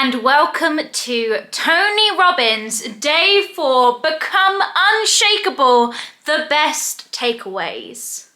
and welcome to Tony Robbins, day 4, Become Unshakable, the best takeaways.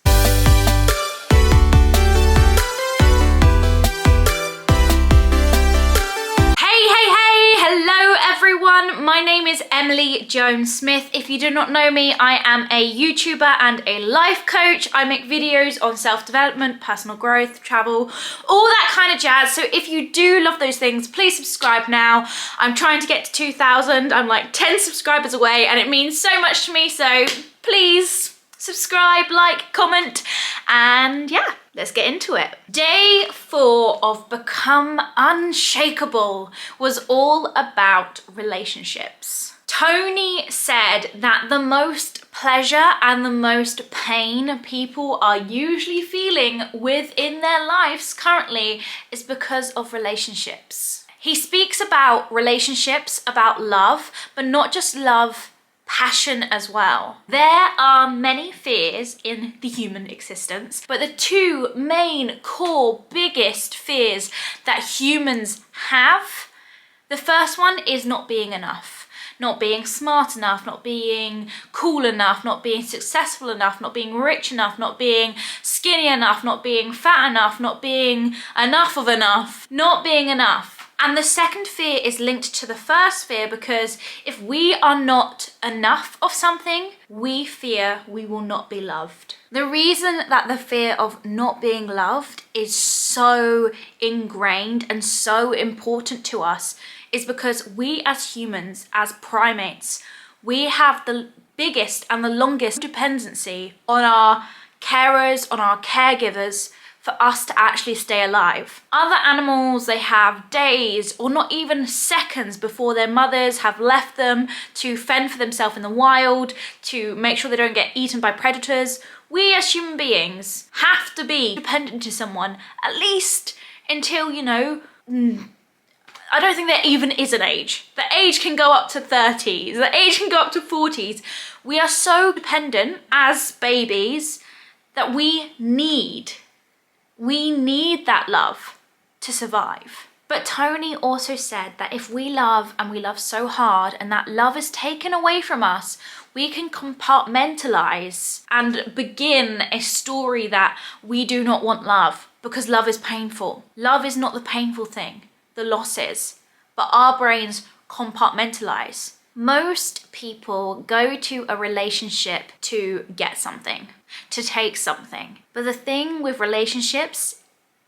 Hello everyone, my name is Emily Joan Smith. If you do not know me, I am a YouTuber and a life coach. I make videos on self-development, personal growth, travel, all that kind of jazz. So if you do love those things, please subscribe now. I'm trying to get to 2,000. I'm like 10 subscribers away and it means so much to me. So please subscribe, like, comment, and yeah, let's get into it. Day 4 of Become Unshakable was all about relationships. Tony said that the most pleasure and the most pain people are usually feeling within their lives currently is because of relationships. He speaks about relationships, about love, but not just love, passion as well. There are many fears in the human existence, but the two main core biggest fears that humans have, the first one is not being enough, not being smart enough, not being cool enough, not being successful enough, not being rich enough, not being skinny enough, not being fat enough, not being enough of enough, not being enough. And the second fear is linked to the first fear because if we are not enough of something, we fear we will not be loved. The reason that the fear of not being loved is so ingrained and so important to us is because we as humans, as primates, we have the biggest and the longest dependency on our carers, on our caregivers, for us to actually stay alive. Other animals, they have days or not even seconds before their mothers have left them to fend for themselves in the wild, to make sure they don't get eaten by predators. We as human beings have to be dependent to someone at least until, you know, I don't think there even is an age. The age can go up to 30s, the age can go up to 40s. We are so dependent as babies that we need that love to survive. But Tony also said that if we love and we love so hard and that love is taken away from us, we can compartmentalize and begin a story that we do not want love because love is painful. Love is not the painful thing, the loss is, but our brains compartmentalize. Most people go to a relationship to get something, to take something. But the thing with relationships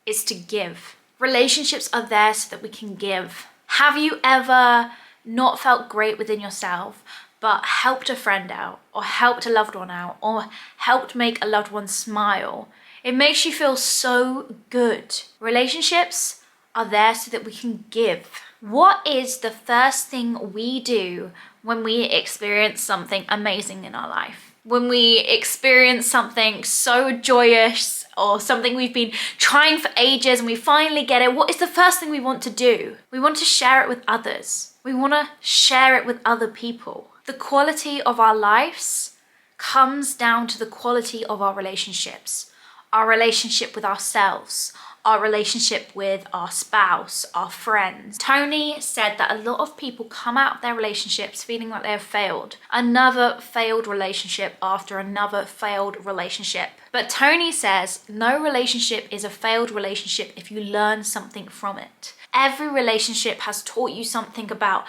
is to give. Relationships are there so that we can give. Have you ever not felt great within yourself, but helped a friend out, or helped a loved one out, or helped make a loved one smile? It makes you feel so good. Relationships are there so that we can give. What is the first thing we do when we experience something amazing in our life? When we experience something so joyous or something we've been trying for ages and we finally get it, what is the first thing we want to do? We want to share it with others. We want to share it with other people. The quality of our lives comes down to the quality of our relationships. Our relationship with ourselves, our relationship with our spouse, our friends. Tony said that a lot of people come out of their relationships feeling like they have failed. Another failed relationship after another failed relationship. But Tony says no relationship is a failed relationship if you learn something from it. Every relationship has taught you something about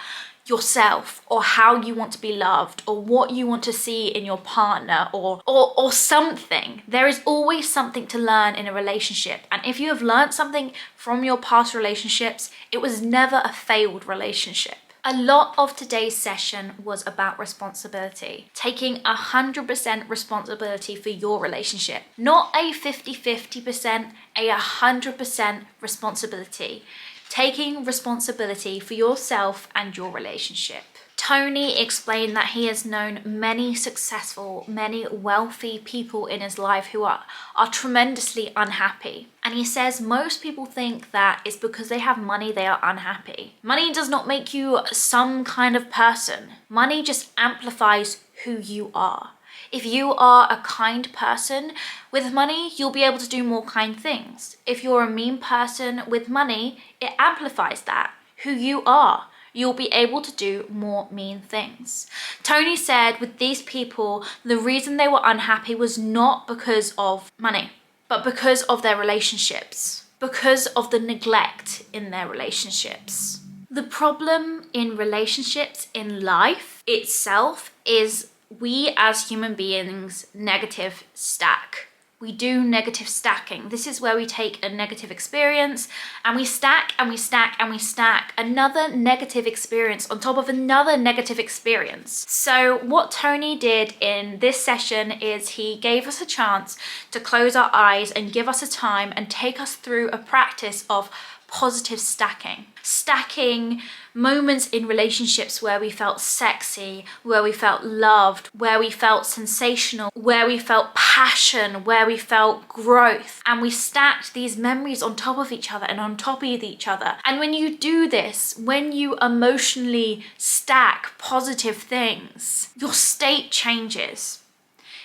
yourself or how you want to be loved or what you want to see in your partner or something. There is always something to learn in a relationship, and if you have learned something from your past relationships, it was never a failed relationship. A lot of today's session was about responsibility, taking 100% responsibility for your relationship, not a 50-50%, a 100% responsibility. Taking responsibility for yourself and your relationship. Tony explained that he has known many successful, many wealthy people in his life who are tremendously unhappy. And he says most people think that it's because they have money they are unhappy. Money does not make you some kind of person. Money just amplifies who you are. If you are a kind person with money, you'll be able to do more kind things. If you're a mean person with money, it amplifies that. who you are, you'll be able to do more mean things. Tony said with these people, the reason they were unhappy was not because of money, but because of their relationships, because of the neglect in their relationships. The problem in relationships in life itself is we as human beings negative stack. We do negative stacking. This is where we take a negative experience and we stack and we stack and we stack another negative experience on top of another negative experience. So what Tony did in this session is he gave us a chance to close our eyes and give us a time and take us through a practice of positive stacking. Stacking moments in relationships where we felt sexy, where we felt loved, where we felt sensational, where we felt passion, where we felt growth. And we stacked these memories on top of each other and on top of each other. And when you do this, when you emotionally stack positive things, your state changes.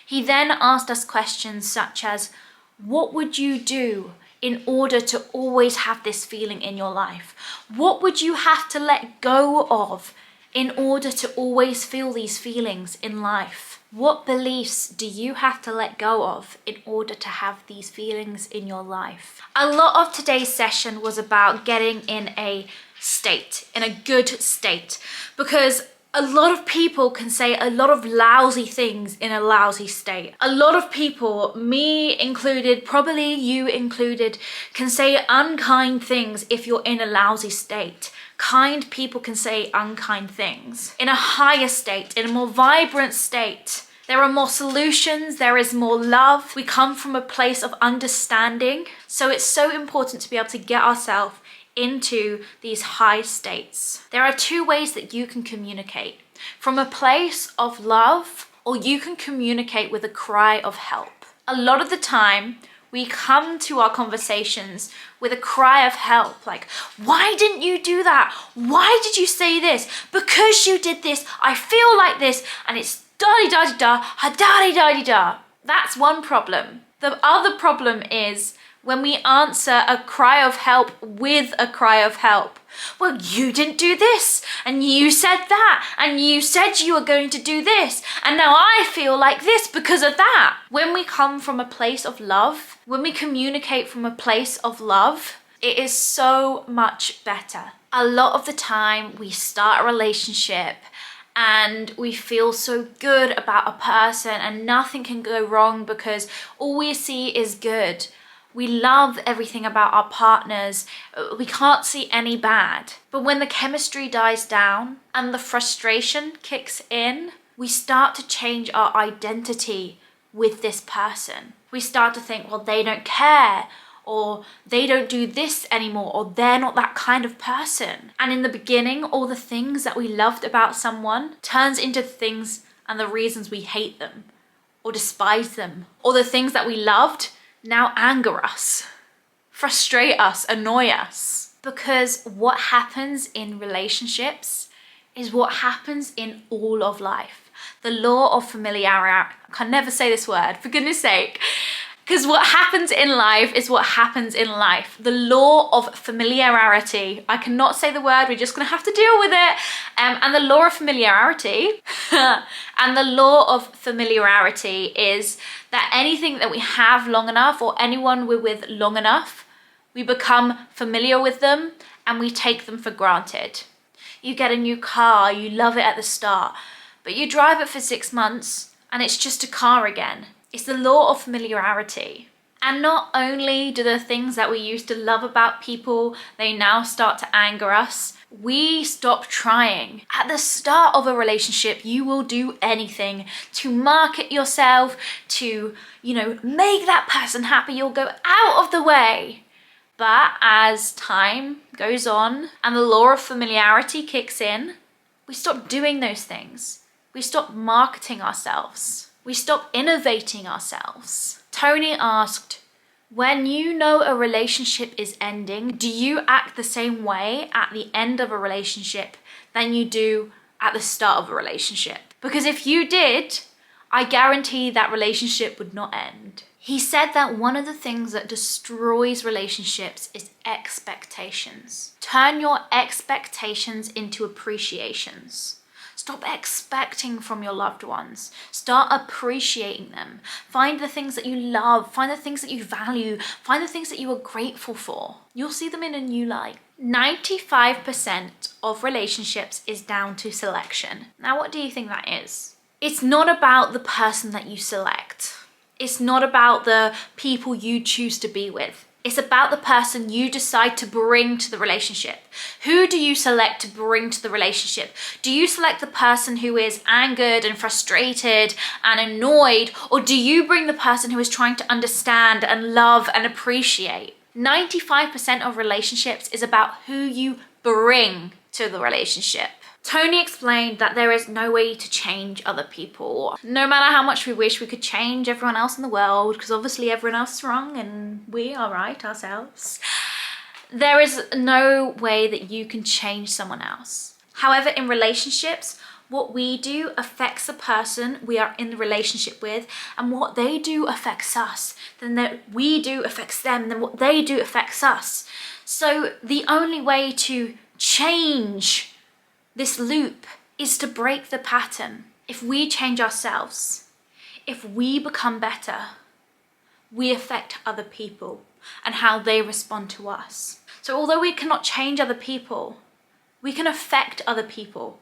He then asked us questions such as, what would you do in order to always have this feeling in your life? What would you have to let go of in order to always feel these feelings in life? What beliefs do you have to let go of in order to have these feelings in your life? A lot of today's session was about getting in a state, in a good state, because a lot of people can say a lot of lousy things in a lousy state. A lot of people, me included, probably you included, can say unkind things if you're in a lousy state. Kind people can say unkind things. In a higher state, in a more vibrant state, there are more solutions, there is more love. We come from a place of understanding. So it's so important to be able to get ourselves into these high states. There are two ways that you can communicate. From a place of love, or you can communicate with a cry of help. A lot of the time, we come to our conversations with a cry of help, like, why didn't you do that? Why did you say this? Because you did this, I feel like this, and it's da-di-da-di-da, ha-da-di-da-di-da. That's one problem. The other problem is when we answer a cry of help with a cry of help. Well, you didn't do this, and you said that, and you said you were going to do this, and now I feel like this because of that. When we come from a place of love, when we communicate from a place of love, it is so much better. A lot of the time we start a relationship and we feel so good about a person and nothing can go wrong because all we see is good. We love everything about our partners. We can't see any bad. But when the chemistry dies down and the frustration kicks in, we start to change our identity with this person. We start to think, well, they don't care, or they don't do this anymore, or they're not that kind of person. And in the beginning, all the things that we loved about someone turns into things and the reasons we hate them or despise them, or the things that we loved now anger us, frustrate us, annoy us. Because what happens in relationships is what happens in all of life. The law of familiarity, I can never say this word, for goodness sake. Because what happens in life is what happens in life. The law of familiarity. I cannot say the word, we're just gonna have to deal with it. And the law of familiarity, and the law of familiarity is that anything that we have long enough, or anyone we're with long enough, we become familiar with them and we take them for granted. You get a new car, you love it at the start, but you drive it for 6 months and it's just a car again. It's the law of familiarity. And not only do the things that we used to love about people, they now start to anger us, we stop trying. At the start of a relationship, you will do anything to market yourself, to, make that person happy. You'll go out of the way. But as time goes on and the law of familiarity kicks in, we stop doing those things. We stop marketing ourselves. We stop innovating ourselves. Tony asked, when you know a relationship is ending, do you act the same way at the end of a relationship than you do at the start of a relationship? Because if you did, I guarantee that relationship would not end. He said that one of the things that destroys relationships is expectations. Turn your expectations into appreciations. Stop expecting from your loved ones. Start appreciating them. Find the things that you love. Find the things that you value. Find the things that you are grateful for. You'll see them in a new light. 95% of relationships is down to selection. Now, what do you think that is? It's not about the person that you select. It's not about the people you choose to be with. It's about the person you decide to bring to the relationship. Who do you select to bring to the relationship? Do you select the person who is angered and frustrated and annoyed, or do you bring the person who is trying to understand and love and appreciate? 95% of relationships is about who you bring to the relationship. Tony explained that there is no way to change other people. No matter how much we wish we could change everyone else in the world, because obviously everyone else is wrong and we are right ourselves, there is no way that you can change someone else. However, in relationships, what we do affects the person we are in the relationship with, and what they do affects us. Then that we do affects them, then what they do affects us. So the only way to change this loop is to break the pattern. If we change ourselves, if we become better, we affect other people and how they respond to us. So although we cannot change other people, we can affect other people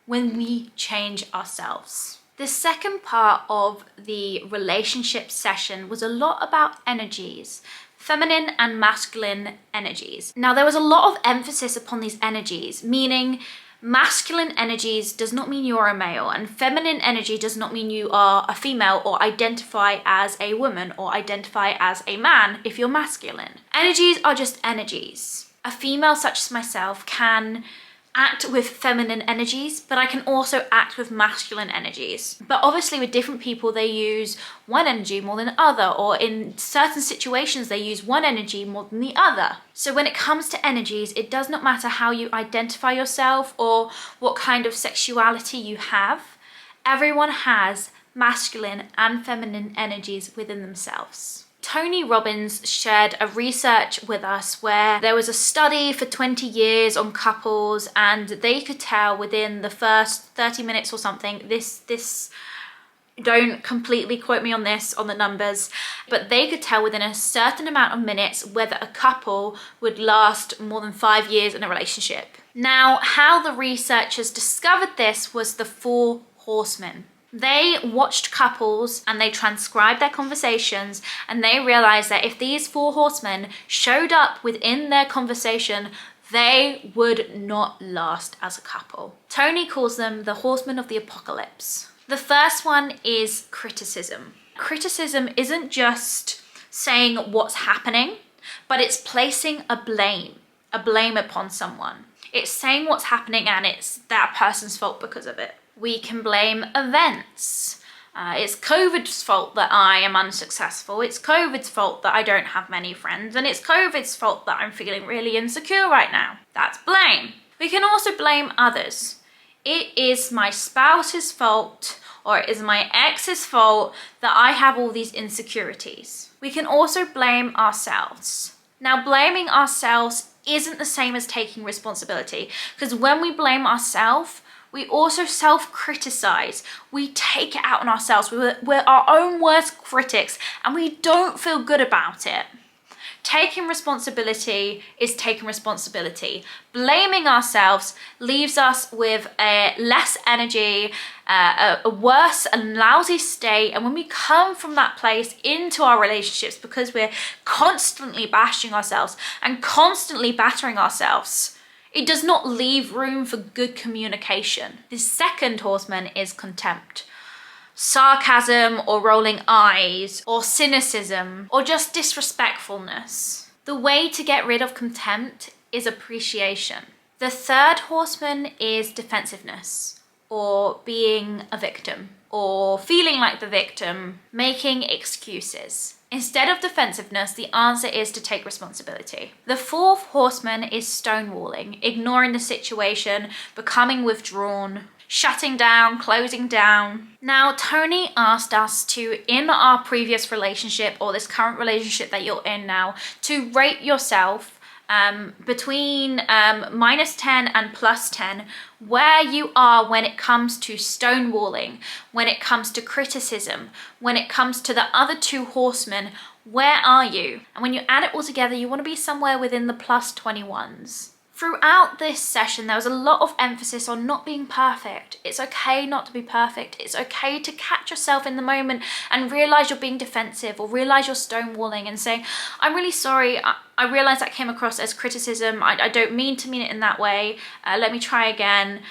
when we change ourselves. The second part of the relationship session was a lot about energies, feminine and masculine energies. Now, there was a lot of emphasis upon these energies, meaning masculine energies does not mean you're a male, and feminine energy does not mean you are a female or identify as a woman or identify as a man if you're masculine. Energies are just energies. A female such as myself can act with feminine energies, but I can also act with masculine energies. But obviously with different people, they use one energy more than the other, or in certain situations, they use one energy more than the other. So when it comes to energies, it does not matter how you identify yourself or what kind of sexuality you have. Everyone has masculine and feminine energies within themselves. Tony Robbins shared a research with us where there was a study for 20 years on couples, and they could tell within the first 30 minutes or something, this don't completely quote me on this, on the numbers, but they could tell within a certain amount of minutes whether a couple would last more than 5 years in a relationship. Now, how the researchers discovered this was the 4 horsemen. They watched couples and they transcribed their conversations, and they realized that if these 4 horsemen showed up within their conversation, they would not last as a couple. Tony calls them the horsemen of the apocalypse. The first one is criticism. Criticism isn't just saying what's happening, but it's placing a blame upon someone. It's saying what's happening and it's that person's fault because of it. We can blame events. It's COVID's fault that I am unsuccessful. It's COVID's fault that I don't have many friends. And it's COVID's fault that I'm feeling really insecure right now. That's blame. We can also blame others. It is my spouse's fault, or it is my ex's fault that I have all these insecurities. We can also blame ourselves. Now, blaming ourselves isn't the same as taking responsibility, because when we blame ourselves, we also self-criticize. We take it out on ourselves. We're our own worst critics, and we don't feel good about it. Taking responsibility is taking responsibility. Blaming ourselves leaves us with less energy, a worse and lousy state. And when we come from that place into our relationships, because we're constantly bashing ourselves and constantly battering ourselves, it does not leave room for good communication. The second horseman is contempt. Sarcasm or rolling eyes or cynicism or just disrespectfulness. The way to get rid of contempt is appreciation. The third horseman is defensiveness, or being a victim, or feeling like the victim, making excuses. Instead of defensiveness, the answer is to take responsibility. The fourth horseman is stonewalling, ignoring the situation, becoming withdrawn, shutting down, closing down. Now, Tony asked us to, in our previous relationship or this current relationship that you're in now, to rate yourself between -10 and +10, where you are when it comes to stonewalling, when it comes to criticism, when it comes to the other two horsemen. Where are you? And when you add it all together, you want to be somewhere within the +21s. Throughout this session, there was a lot of emphasis on not being perfect. It's okay not to be perfect. It's okay to catch yourself in the moment and realize you're being defensive, or realize you're stonewalling and saying, I'm really sorry. I realize that came across as criticism. I don't mean to mean it in that way. Let me try again.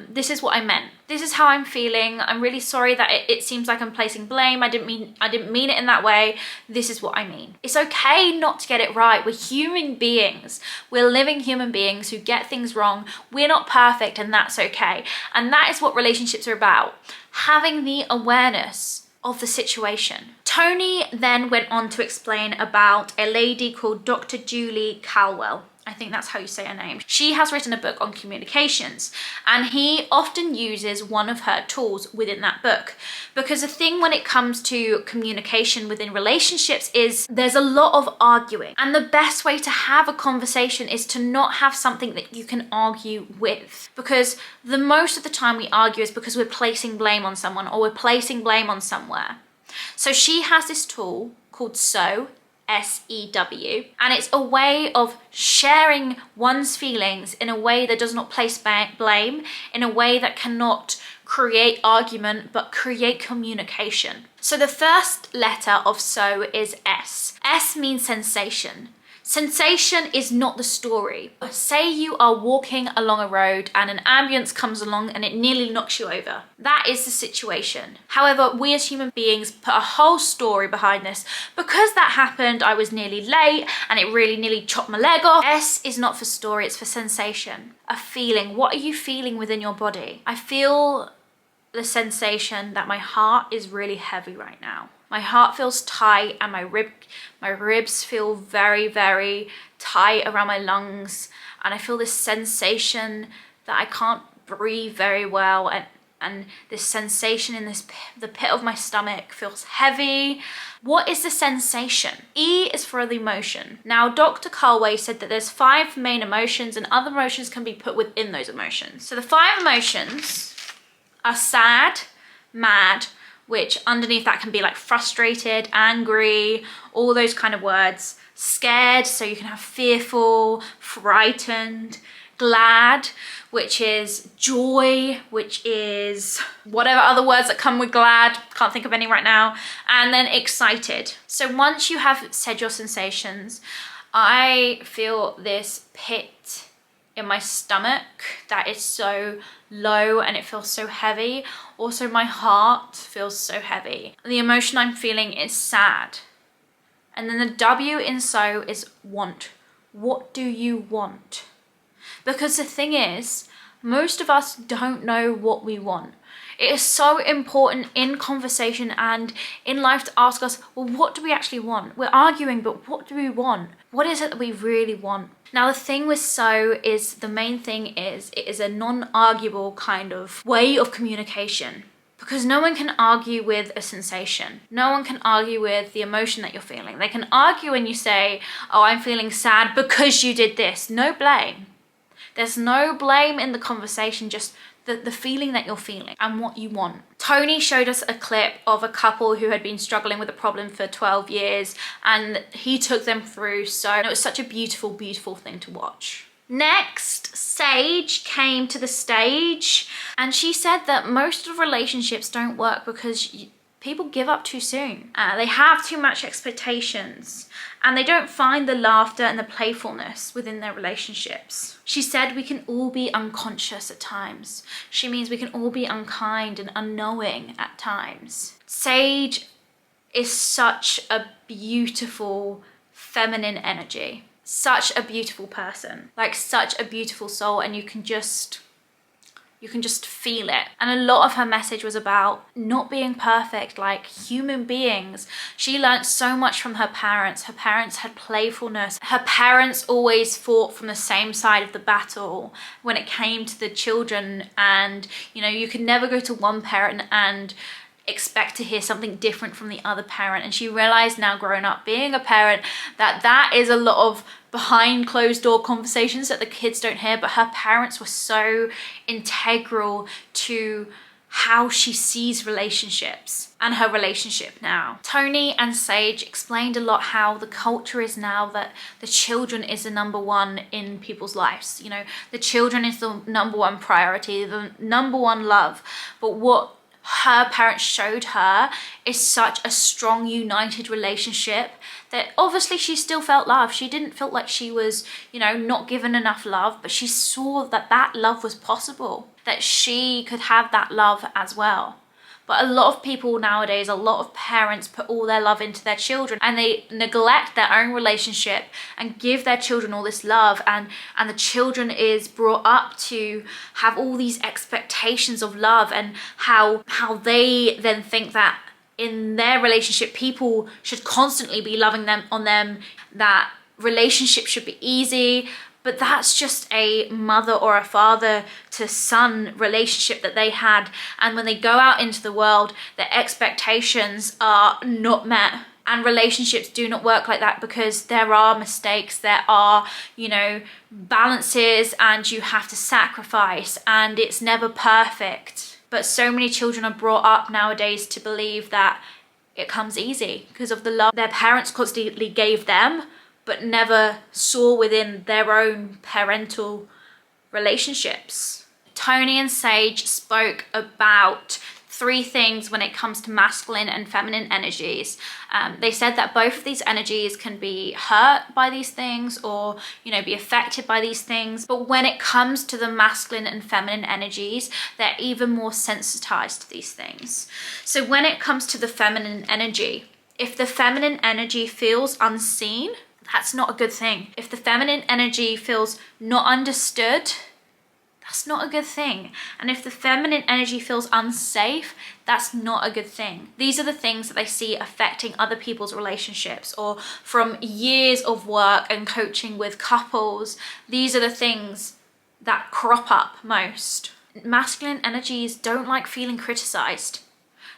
This is what I meant. This is how I'm feeling. I'm really sorry that it seems like I'm placing blame. I didn't mean it in that way. This is what I mean. It's okay not to get it right. We're human beings. We're living human beings who get things wrong. We're not perfect, and that's okay. And that is what relationships are about. Having the awareness of the situation. Tony then went on to explain about a lady called Dr. Julie Caldwell. I think that's how you say her name. She has written a book on communications, and he often uses one of her tools within that book. Because the thing when it comes to communication within relationships is there's a lot of arguing. And the best way to have a conversation is to not have something that you can argue with. Because the most of the time we argue is because we're placing blame on someone, or we're placing blame on somewhere. So she has this tool called SEW, S-E-W, and it's a way of sharing one's feelings in a way that does not place blame, in a way that cannot create argument, but create communication. So the first letter of SEW is S. S means sensation. Sensation is not the story. Say you are walking along a road and an ambulance comes along and it nearly knocks you over. That is the situation. However, we as human beings put a whole story behind this. Because that happened, I was nearly late and it really nearly chopped my leg off. S is not for story, it's for sensation. A feeling. What are you feeling within your body? I feel the sensation that my heart is really heavy right now. My heart feels tight, and my ribs feel very, very tight around my lungs, and I feel this sensation that I can't breathe very well, and this sensation in the pit of my stomach feels heavy. What is the sensation? E is for the emotion. Now, Dr. Caldwell said that there's 5 main emotions, and other emotions can be put within those emotions. So the 5 emotions are sad, mad, which underneath that can be like frustrated, angry, all those kind of words. Scared, so you can have fearful, frightened. Glad, which is joy, which is whatever other words that come with glad, can't think of any right now. And then excited. So once you have said your sensations, I feel this pit in my stomach that is so low and it feels so heavy. Also, my heart feels so heavy. The emotion I'm feeling is sad. And then the W in SEW is want. What do you want? Because the thing is, most of us don't know what we want. It is so important in conversation and in life to ask us, well, what do we actually want? We're arguing, but what do we want? What is it that we really want? Now, the thing with SEW is, the main thing is, it is a non-arguable kind of way of communication. Because no one can argue with a sensation. No one can argue with the emotion that you're feeling. They can argue when you say, oh, I'm feeling sad because you did this. No blame. There's no blame in the conversation, just the feeling that you're feeling and what you want. Tony showed us a clip of a couple who had been struggling with a problem for 12 years and he took them through. So it was such a beautiful, beautiful thing to watch. Next, Sage came to the stage and she said that most of relationships don't work because people give up too soon. They have too much expectations and they don't find the laughter and the playfulness within their relationships. She said we can all be unconscious at times. She means we can all be unkind and unknowing at times. Sage is such a beautiful feminine energy. Such a beautiful person. Like such a beautiful soul, and you You can just feel it. And a lot of her message was about not being perfect, like human beings. She learned so much from her parents. Her parents had playfulness. Her parents always fought from the same side of the battle when it came to the children. And, you know, you could never go to one parent and expect to hear something different from the other parent. And she realized now, growing up, being a parent, that is a lot of behind closed door conversations that the kids don't hear, but her parents were so integral to how she sees relationships and her relationship now. Tony and Sage explained a lot how the culture is now that the children is the number one in people's lives. You know, the children is the number one priority, the number one love. But what her parents showed her is such a strong, united relationship that obviously she still felt love. She didn't feel like she was, you know, not given enough love, but she saw that that love was possible, that she could have that love as well. But a lot of people nowadays, a lot of parents put all their love into their children and they neglect their own relationship and give their children all this love, and the children is brought up to have all these expectations of love, and how they then think that in their relationship people should constantly be loving them on them, that relationship should be easy. But that's just a mother or a father to son relationship that they had. And when they go out into the world, their expectations are not met. And relationships do not work like that, because there are mistakes, there are, you know, balances, and you have to sacrifice, and it's never perfect. But so many children are brought up nowadays to believe that it comes easy because of the love their parents constantly gave them, but never saw within their own parental relationships. Tony and Sage spoke about 3 things when it comes to masculine and feminine energies. They said that both of these energies can be hurt by these things, or, you know, be affected by these things. But when it comes to the masculine and feminine energies, they're even more sensitized to these things. So when it comes to the feminine energy, if the feminine energy feels unseen, that's not a good thing. If the feminine energy feels not understood, that's not a good thing. And if the feminine energy feels unsafe, that's not a good thing. These are the things that they see affecting other people's relationships, or from years of work and coaching with couples, these are the things that crop up most. Masculine energies don't like feeling criticized.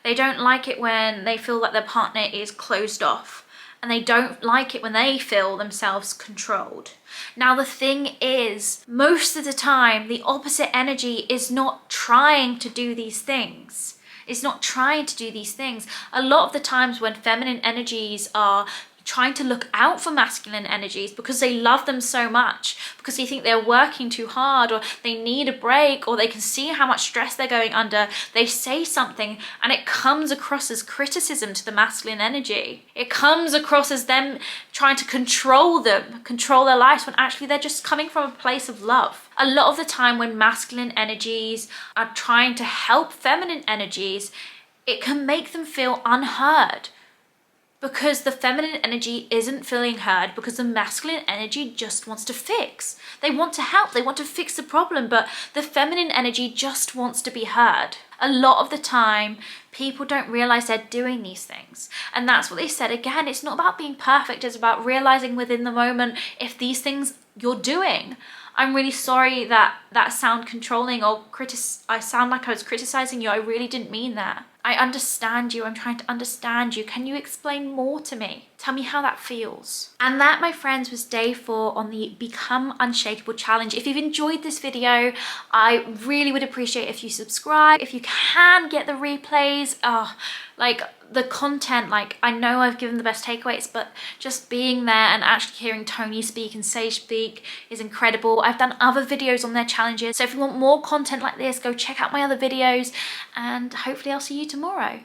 They don't like it when they feel that their partner is closed off. And they don't like it when they feel themselves controlled. Now, the thing is, most of the time, the opposite energy is not trying to do these things. It's not trying to do these things. A lot of the times when feminine energies are trying to look out for masculine energies because they love them so much, because they think they're working too hard, or they need a break, or they can see how much stress they're going under, they say something and it comes across as criticism to the masculine energy. It comes across as them trying to control them, control their lives, when actually they're just coming from a place of love. A lot of the time when masculine energies are trying to help feminine energies, it can make them feel unheard, because the feminine energy isn't feeling heard, because the masculine energy just wants to fix. They want to help, they want to fix the problem, but the feminine energy just wants to be heard. A lot of the time, people don't realize they're doing these things. And that's what they said. Again, it's not about being perfect, it's about realizing within the moment if these things you're doing. I'm really sorry that sound controlling, or I sound like I was criticizing you. I really didn't mean that. I understand you. I'm trying to understand you. Can you explain more to me? Tell me how that feels. And that, my friends, was day 4 on the Become Unshakable challenge. If you've enjoyed this video, I really would appreciate if you subscribe. If you can get the replays, like the content, like I know I've given the best takeaways, but just being there and actually hearing Tony speak and Sage speak is incredible. I've done other videos on their challenges. So if you want more content like this, go check out my other videos, and hopefully I'll see you tomorrow.